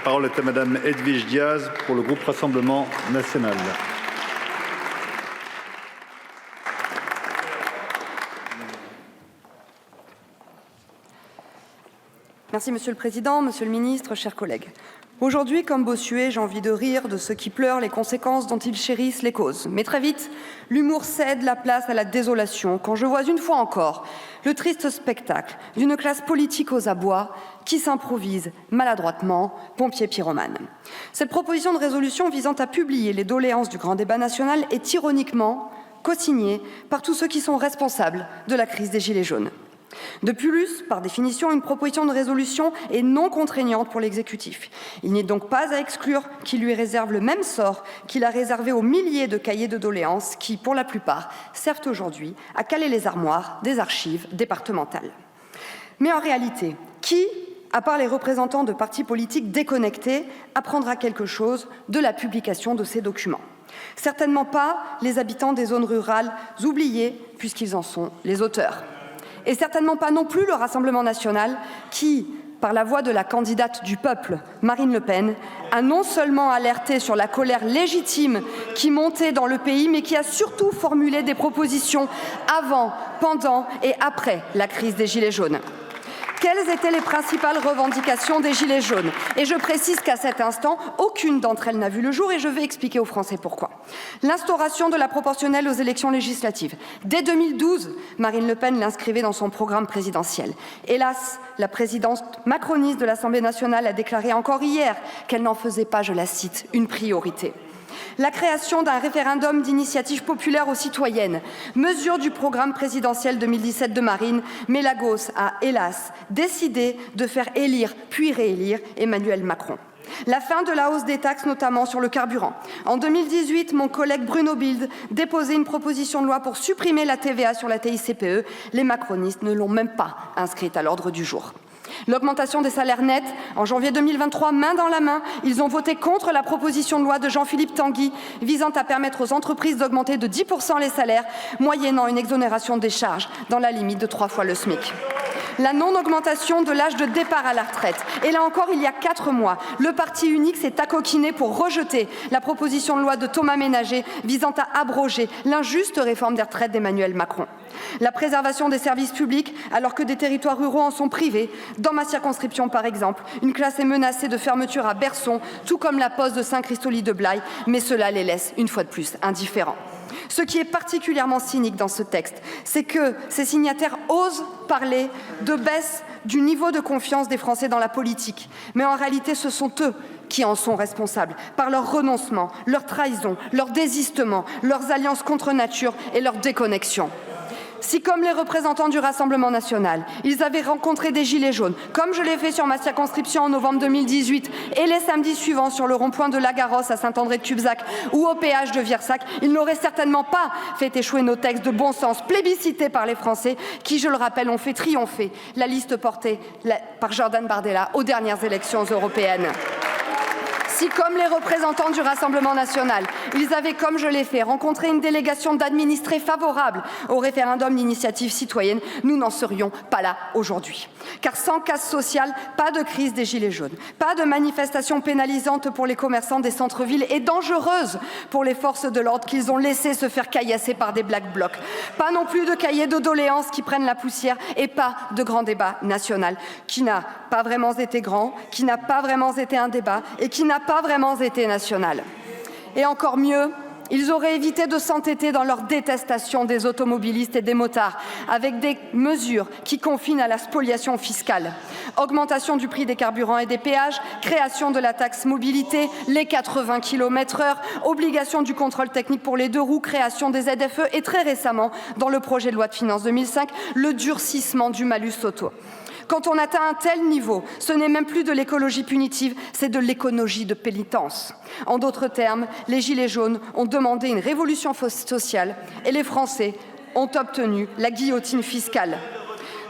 parole est à Madame Edwige Diaz pour le groupe Rassemblement national. Merci Monsieur le Président, Monsieur le Ministre, chers collègues. Aujourd'hui, comme Bossuet, j'ai envie de rire de ceux qui pleurent les conséquences dont ils chérissent les causes. Mais très vite, l'humour cède la place à la désolation quand je vois une fois encore le triste spectacle d'une classe politique aux abois qui s'improvise maladroitement pompier pyromane. Cette proposition de résolution visant à publier les doléances du grand débat national est ironiquement co-signée par tous ceux qui sont responsables de la crise des Gilets jaunes. De plus, par définition, une proposition de résolution est non contraignante pour l'exécutif. Il n'est donc pas à exclure qu'il lui réserve le même sort qu'il a réservé aux milliers de cahiers de doléances qui, pour la plupart, servent aujourd'hui à caler les armoires des archives départementales. Mais en réalité, qui, à part les représentants de partis politiques déconnectés, apprendra quelque chose de la publication de ces documents? Certainement pas les habitants des zones rurales oubliées, puisqu'ils en sont les auteurs. Et certainement pas non plus le Rassemblement national qui, par la voix de la candidate du peuple, Marine Le Pen, a non seulement alerté sur la colère légitime qui montait dans le pays, mais qui a surtout formulé des propositions avant, pendant et après la crise des Gilets jaunes. Quelles étaient les principales revendications des Gilets jaunes? Et je précise qu'à cet instant, aucune d'entre elles n'a vu le jour et je vais expliquer aux Français pourquoi. L'instauration de la proportionnelle aux élections législatives. Dès 2012, Marine Le Pen l'inscrivait dans son programme présidentiel. Hélas, la présidente macroniste de l'Assemblée nationale a déclaré encore hier qu'elle n'en faisait pas, je la cite, une priorité. La création d'un référendum d'initiative populaire aux citoyennes, mesure du programme présidentiel 2017 de Marine, mais la gauche a, hélas, décidé de faire élire puis réélire Emmanuel Macron. La fin de la hausse des taxes, notamment sur le carburant. En 2018, mon collègue Bruno Bilde déposait une proposition de loi pour supprimer la TVA sur la TICPE. Les macronistes ne l'ont même pas inscrite à l'ordre du jour. L'augmentation des salaires nets. En janvier 2023, main dans la main, ils ont voté contre la proposition de loi de Jean-Philippe Tanguy visant à permettre aux entreprises d'augmenter de 10% les salaires, moyennant une exonération des charges dans la limite de 3 fois le SMIC. La non-augmentation de l'âge de départ à la retraite. Et là encore, il y a 4 mois, le parti unique s'est accoquiné pour rejeter la proposition de loi de Thomas Ménager visant à abroger l'injuste réforme des retraites d'Emmanuel Macron. La préservation des services publics alors que des territoires ruraux en sont privés. Dans ma circonscription, par exemple, une classe est menacée de fermeture à Berson, tout comme la poste de Saint-Christoli-de-Blaye, mais cela les laisse, une fois de plus, indifférents. Ce qui est particulièrement cynique dans ce texte, c'est que ces signataires osent parler de baisse du niveau de confiance des Français dans la politique. Mais en réalité, ce sont eux qui en sont responsables, par leur renoncement, leur trahison, leur désistement, leurs alliances contre nature et leur déconnexion. Si, comme les représentants du Rassemblement national, ils avaient rencontré des gilets jaunes, comme je l'ai fait sur ma circonscription en novembre 2018 et les samedis suivants sur le rond-point de Lagarosse à Saint-André-de-Cubzac ou au péage de Virsac, ils n'auraient certainement pas fait échouer nos textes de bon sens plébiscités par les Français qui, je le rappelle, ont fait triompher la liste portée par Jordan Bardella aux dernières élections européennes. Si, comme les représentants du Rassemblement national, ils avaient, comme je l'ai fait, rencontré une délégation d'administrés favorables au référendum d'initiative citoyenne, nous n'en serions pas là aujourd'hui. Car sans casse sociale, pas de crise des Gilets jaunes, pas de manifestations pénalisantes pour les commerçants des centres-villes et dangereuses pour les forces de l'ordre qu'ils ont laissé se faire caillasser par des Black Blocs, pas non plus de cahiers de doléances qui prennent la poussière et pas de grand débat national qui n'a pas vraiment été grand, qui n'a pas vraiment été un débat et qui n'a pas vraiment été national. Et encore mieux, ils auraient évité de s'entêter dans leur détestation des automobilistes et des motards avec des mesures qui confinent à la spoliation fiscale. Augmentation du prix des carburants et des péages, création de la taxe mobilité, les 80 km/h, obligation du contrôle technique pour les 2 roues, création des ZFE et très récemment, dans le projet de loi de finances 2005, le durcissement du malus auto. Quand on atteint un tel niveau, ce n'est même plus de l'écologie punitive, c'est de l'écologie de pénitence. En d'autres termes, les Gilets jaunes ont demandé une révolution sociale et les Français ont obtenu la guillotine fiscale.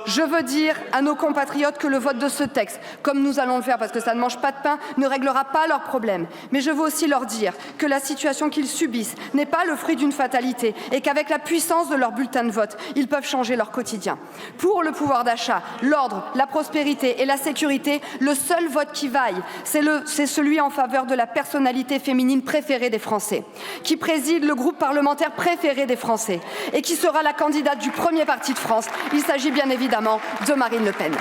Je veux dire à nos compatriotes que le vote de ce texte, comme nous allons le faire parce que ça ne mange pas de pain, ne réglera pas leurs problèmes. Mais je veux aussi leur dire que la situation qu'ils subissent n'est pas le fruit d'une fatalité et qu'avec la puissance de leur bulletin de vote, ils peuvent changer leur quotidien. Pour le pouvoir d'achat, l'ordre, la prospérité et la sécurité, le seul vote qui vaille, c'est celui en faveur de la personnalité féminine préférée des Français, qui préside le groupe parlementaire préféré des Français et qui sera la candidate du premier parti de France. Il s'agit bien évidemment de Marine Le Pen.